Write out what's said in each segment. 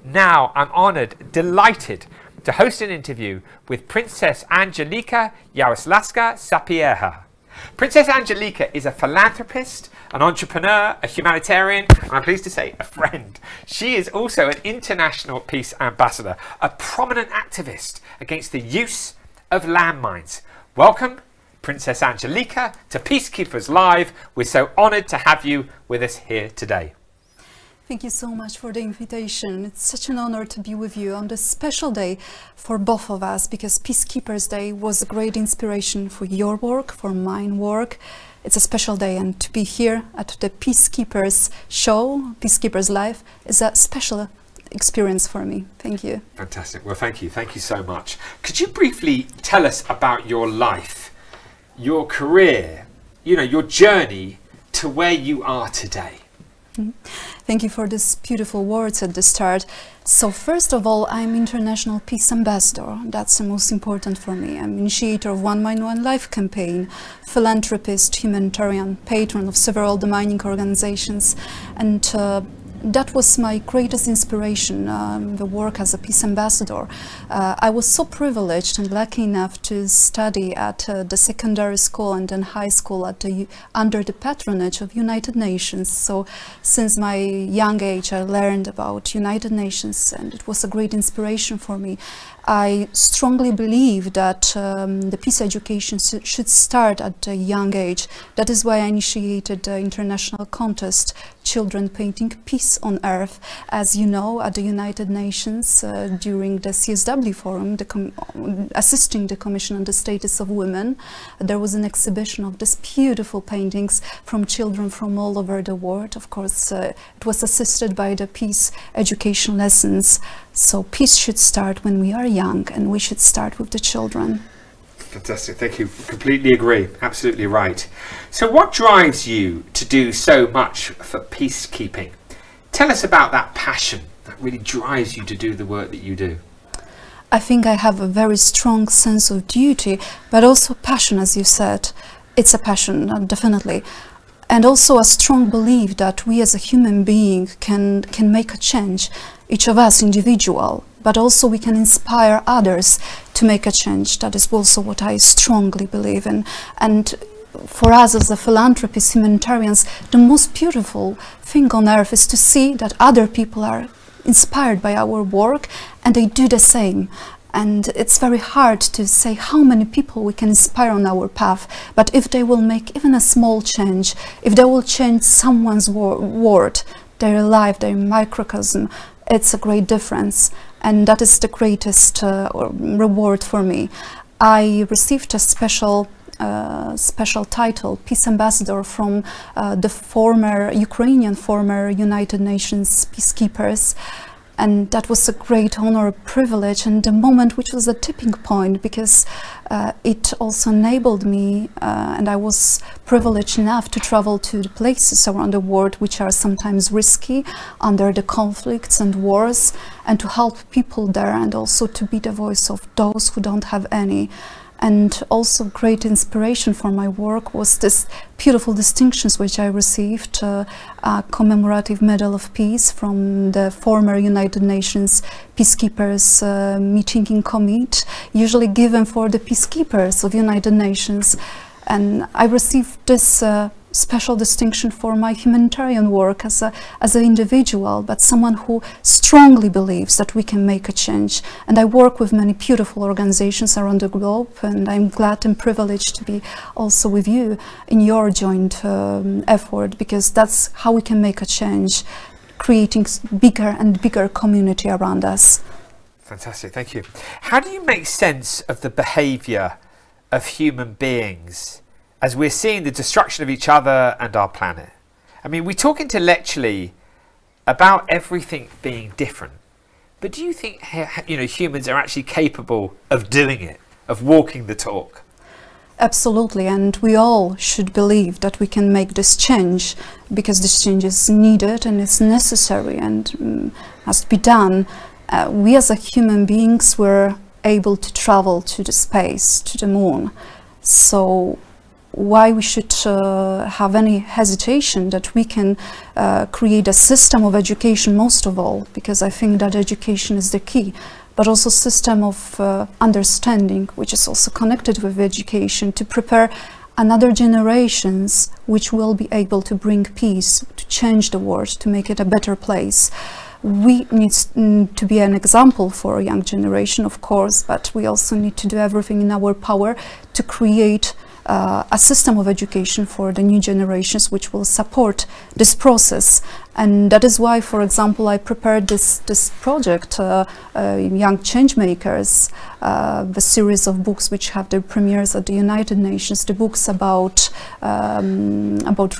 Now I'm honoured, delighted to host an interview with Princess Angelika Jaroslawska Sapieha. Princess Angelika is a philanthropist, an entrepreneur, a humanitarian, and I'm pleased to say a friend. She is also an international peace ambassador, a prominent activist against the use of landmines. Welcome, Princess Angelika, to Peacekeepers Live. We're so honoured to have you with us here today. Thank you so much for the invitation. It's such an honor to be with you on this special day for both of us, because Peacekeepers Day was a great inspiration for your work, for mine work. It's a special day, and to be here at the Peacekeepers show, Peacekeepers Live, is a special experience for me. Thank you. Fantastic. Well, thank you. Thank you so much. Could you briefly tell us about your life, your career, your journey to where you are today? Thank you for these beautiful words at the start. So first of all, I'm International Peace Ambassador. That's the most important for me. I'm initiator of One Mine, One Life campaign, philanthropist, humanitarian, patron of several demining organizations, and that was my greatest inspiration, the work as a peace ambassador. I was so privileged and lucky enough to study at the secondary school and then high school under the patronage of United Nations. So since my young age I learned about United Nations, and it was a great inspiration for me. I strongly believe that the peace education should start at a young age. That is why I initiated the international contest, Children Painting Peace on Earth. As you know, at the United Nations, during the CSW Forum, assisting the Commission on the Status of Women, there was an exhibition of these beautiful paintings from children from all over the world. Of course, it was assisted by the peace education lessons. So peace should start when we are young, and we should start with the children. Fantastic, thank you. Completely agree, absolutely right. So what drives you to do so much for peacekeeping? Tell us about that passion that really drives you to do the work that you do. I think I have a very strong sense of duty, but also passion, as you said. It's a passion, definitely. And also a strong belief that we as a human being can make a change, each of us individual, but also we can inspire others to make a change. That is also what I strongly believe in. And for us as a philanthropists, humanitarians, the most beautiful thing on earth is to see that other people are inspired by our work and they do the same. And it's very hard to say how many people we can inspire on our path, but if they will make even a small change, if they will change someone's world, their life, their microcosm, it's a great difference. And that is the greatest reward for me. I received a special title, Peace Ambassador, from the Ukrainian former United Nations peacekeepers. And that was a great honor, a privilege, and a moment which was a tipping point, because it also enabled me, and I was privileged enough to travel to the places around the world which are sometimes risky under the conflicts and wars, and to help people there, and also to be the voice of those who don't have any. And also great inspiration for my work was this beautiful distinctions which I received, a commemorative Medal of Peace from the former United Nations Peacekeepers meeting in Commit, usually given for the peacekeepers of United Nations. And I received this special distinction for my humanitarian work as an individual, but someone who strongly believes that we can make a change. And I work with many beautiful organizations around the globe, and I'm glad and privileged to be also with you in your joint effort, because that's how we can make a change, creating bigger and bigger community around us. Fantastic, thank you. How do you make sense of the behavior of human beings as we're seeing the destruction of each other and our planet? I mean, we talk intellectually about everything being different, but do you think humans are actually capable of doing it, of walking the talk? Absolutely, and we all should believe that we can make this change, because this change is needed and it's necessary and must be done. We as a human beings were able to travel to the space, to the moon. So why we should have any hesitation that we can create a system of education, most of all, because I think that education is the key, but also system of understanding, which is also connected with education, to prepare another generations which will be able to bring peace, to change the world, to make it a better place. We need to be an example for a young generation, of course, but we also need to do everything in our power to create a system of education for the new generations which will support this process. And that is why, for example, I prepared this project, Young Changemakers, the series of books which have their premieres at the United Nations, the books about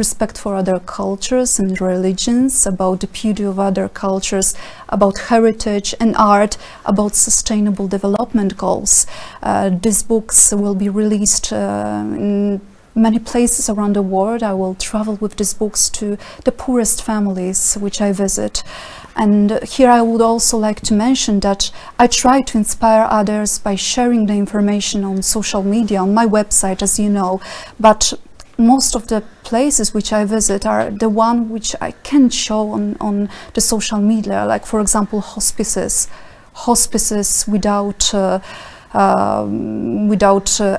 respect for other cultures and religions, about the beauty of other cultures, about heritage and art, about sustainable development goals. These books will be released in many places around the world. I will travel with these books to the poorest families which I visit. And here I would also like to mention that I try to inspire others by sharing the information on social media, on my website, as you know, but most of the places which I visit are the one which I can't show on the social media, like, for example, hospices without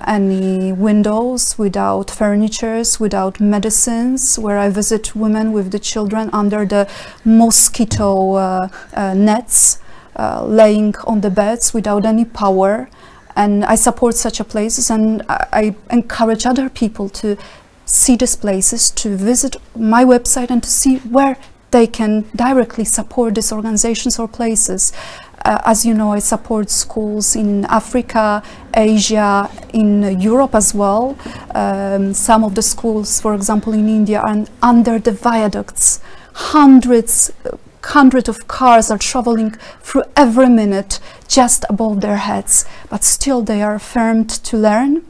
any windows, without furnitures, without medicines, where I visit women with the children under the mosquito nets, laying on the beds without any power. And I support such a places, and I encourage other people to see these places, to visit my website and to see where they can directly support these organizations or places. As you know, I support schools in Africa, Asia, in Europe as well. Some of the schools, for example, in India, are under the viaducts. Hundreds of cars are traveling through every minute just above their heads, but still they are affirmed to learn.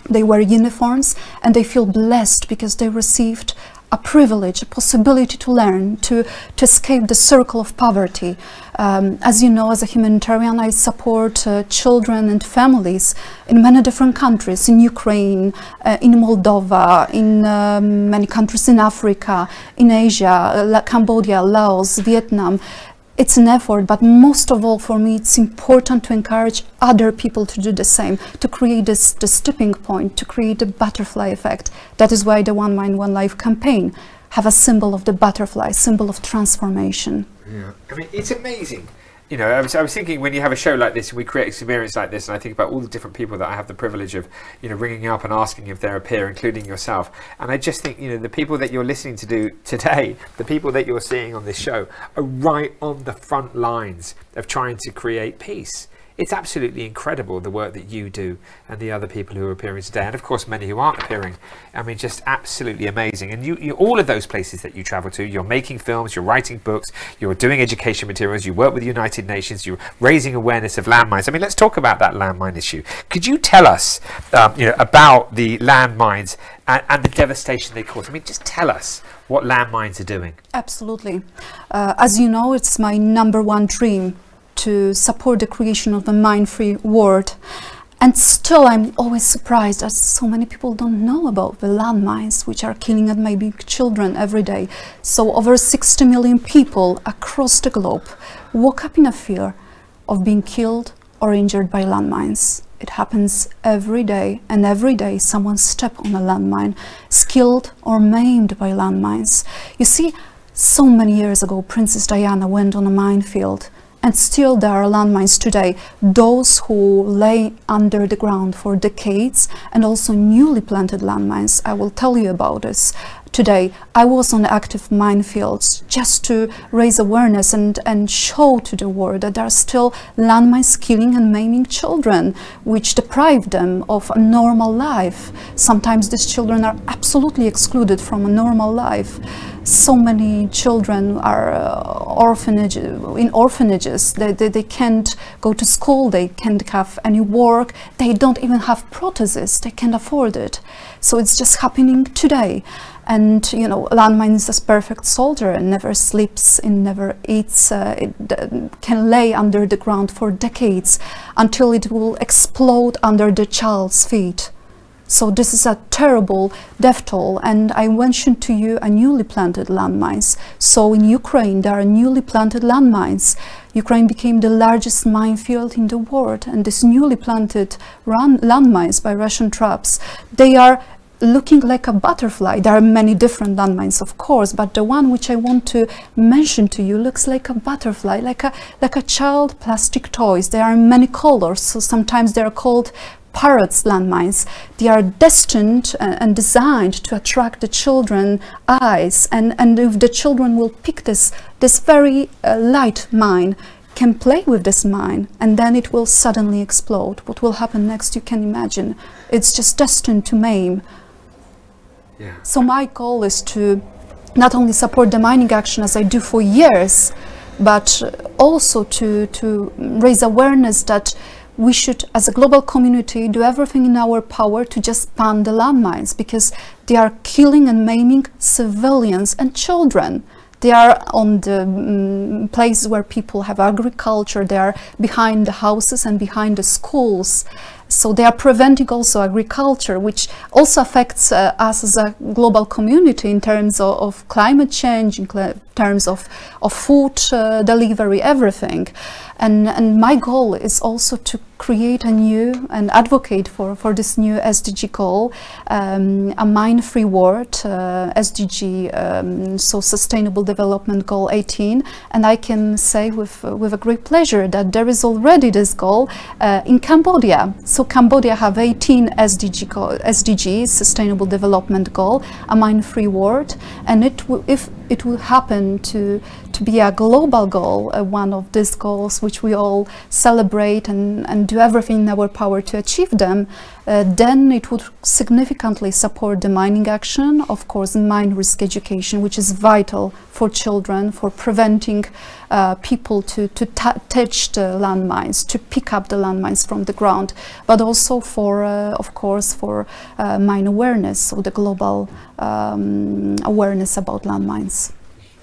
They wear uniforms and they feel blessed because they received a privilege, a possibility to learn, to escape the circle of poverty. As you know, as a humanitarian, I support children and families in many different countries, in Ukraine, in Moldova, in many countries in Africa, in Asia, Cambodia, Laos, Vietnam. It's an effort, but most of all for me, it's important to encourage other people to do the same, to create this tipping point, to create the butterfly effect. That is why the One Mind, One Life campaign have a symbol of the butterfly, symbol of transformation. Yeah, I mean, it's amazing. You know, I was thinking, when you have a show like this and we create experience like this, and I think about all the different people that I have the privilege of, you know, ringing up and asking if they're a peer, including yourself. And I just think, you know, the people that you're listening to do today, the people that you're seeing on this show, are right on the front lines of trying to create peace. It's absolutely incredible, the work that you do and the other people who are appearing today, and of course many who aren't appearing. I mean, just absolutely amazing. And you all of those places that you travel to, you're making films, you're writing books, you're doing education materials, you work with the United Nations, you're raising awareness of landmines. I mean, let's talk about that landmine issue. Could you tell us you know, about the landmines and the devastation they cause? I mean, just tell us what landmines are doing. Absolutely. As you know, it's my #1 dream to support the creation of a mine-free world. And still I'm always surprised that so many people don't know about the landmines which are killing and maybe children every day. So over 60 million people across the globe woke up in a fear of being killed or injured by landmines. It happens every day, and every day someone steps on a landmine, is killed or maimed by landmines. You see, so many years ago Princess Diana went on a minefield. And still there are landmines today, those who lay under the ground for decades, and also newly planted landmines. I will tell you about this today. I was on active minefields just to raise awareness and show to the world that there are still landmines killing and maiming children, which deprive them of a normal life. Sometimes these children are absolutely excluded from a normal life. So many children are in orphanages. They can't go to school, they can't have any work, they don't even have protheses, they can't afford it. So it's just happening today. And you know, landmine is a perfect soldier, and never sleeps, it never eats, it can lay under the ground for decades until it will explode under the child's feet. So this is a terrible death toll, and I mentioned to you a newly planted landmines. So in Ukraine there are newly planted landmines. Ukraine became the largest minefield in the world, and these newly planted landmines by Russian troops, they are looking like a butterfly. There are many different landmines, of course, but the one which I want to mention to you looks like a butterfly, like a child plastic toys. There are many colors, so sometimes they are called parrots landmines. They are destined and designed to attract the children's eyes, and if the children will pick this very light mine, can play with this mine, and then it will suddenly explode. What will happen next, you can imagine. It's just destined to maim. Yeah. So my goal is to not only support the mining action as I do for years, but also to raise awareness that we should, as a global community, do everything in our power to just ban the landmines, because they are killing and maiming civilians and children. They are on the places where people have agriculture, they are behind the houses and behind the schools. So they are preventing also agriculture, which also affects us as a global community in terms of climate change, in terms of food delivery, everything. And my goal is also to create a new and advocate for this new SDG goal, a mine-free world, SDG, so Sustainable Development Goal 18. And I can say with a great pleasure that there is already this goal in Cambodia. So Cambodia have 18 SDGs, Sustainable Development Goal, a mine-free world, and if it will happen to be a global goal, one of these goals which we all celebrate and do everything in our power to achieve them, then it would significantly support the mining action, of course, mine risk education, which is vital for children, for preventing people to touch the landmines, to pick up the landmines from the ground, but also for, of course, for mine awareness, so the global awareness about landmines.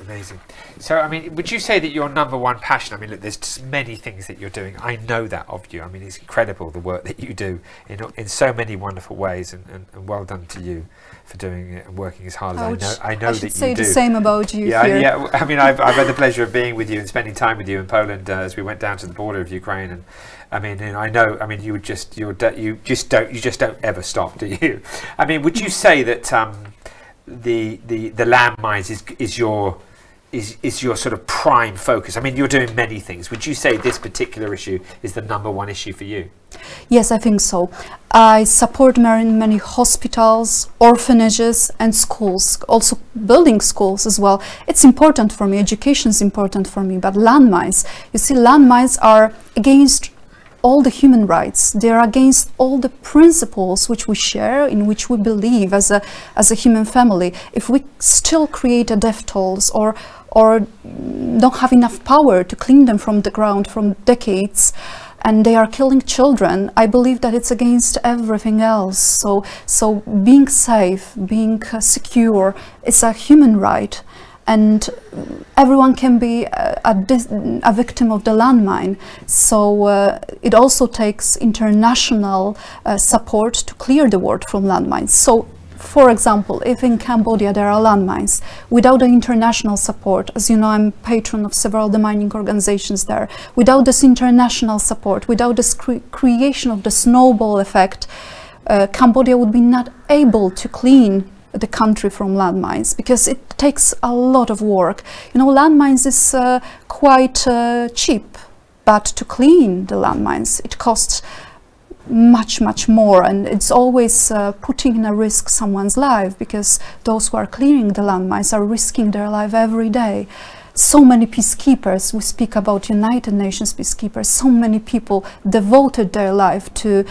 Amazing. So, I mean, would you say that your number one passion, I mean, look, there's just many things that you're doing. I know that of you. I mean, it's incredible the work that you do in so many wonderful ways, and well done to you for doing it and working as hard as I know that you do. I should say the same about you here. Yeah. I mean, I've had the pleasure of being with you and spending time with you in Poland as we went down to the border of Ukraine, and I mean, and I know, I mean, you just don't ever stop, do you? I mean, would you say that the landmines is your sort of prime focus? I mean, you're doing many things. Would you say this particular issue is the number one issue for you? Yes, I think so. I support many hospitals, orphanages and schools, also building schools as well. It's important for me, education is important for me, but landmines, you see, landmines are against all the human rights. They are against all the principles which we share, in which we believe as a human family. If we still create a death tolls or don't have enough power to clean them from the ground from decades, and they are killing children, I believe that it's against everything else. So being safe, being secure is a human right, and everyone can be a victim of the landmine. So it also takes international support to clear the world from landmines. So, for example, if in Cambodia there are landmines, without the international support, as you know, I'm patron of several demining organizations there, without this international support, without this creation of the snowball effect, Cambodia would be not able to clean the country from landmines, because it takes a lot of work. You know, landmines is quite cheap, but to clean the landmines, it costs much more, and it's always putting in a risk someone's life, because those who are clearing the landmines are risking their life every day. So many peacekeepers, we speak about United Nations peacekeepers, so many people devoted their life to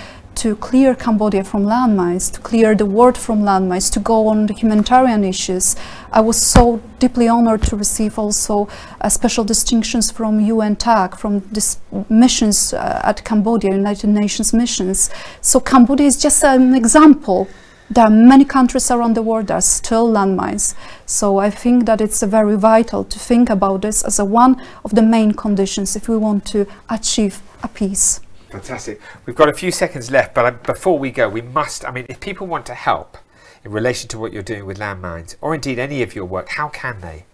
clear Cambodia from landmines, to clear the world from landmines, to go on the humanitarian issues. I was so deeply honored to receive also special distinctions from UN TAC, from these missions at Cambodia, United Nations missions. So Cambodia is just an example. There are many countries around the world that are still landmines. So I think that it's very vital to think about this as one of the main conditions if we want to achieve a peace. Fantastic. We've got a few seconds left, but before we go, we must, I mean, if people want to help in relation to what you're doing with landmines, or indeed any of your work, how can they?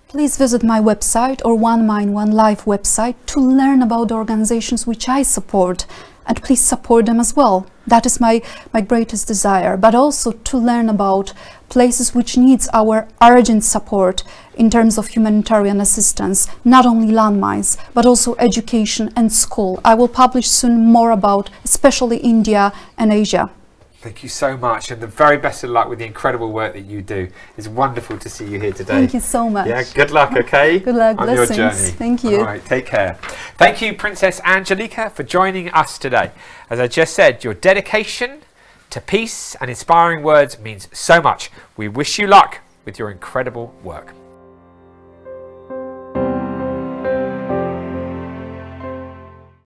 Please visit my website or One Mine, One Life website to learn about the organizations which I support, and please support them as well. That is my greatest desire, but also to learn about places which needs our urgent support in terms of humanitarian assistance, not only landmines, but also education and school. I will publish soon more about especially India and Asia. Thank you so much, and the very best of luck with the incredible work that you do. It's wonderful to see you here today. Thank you so much. Yeah, good luck, okay? Good luck, on blessings. your journey. Thank you. All right, take care. Thank you, Princess Angelika, for joining us today. As I just said, your dedication to peace and inspiring words means so much. We wish you luck with your incredible work.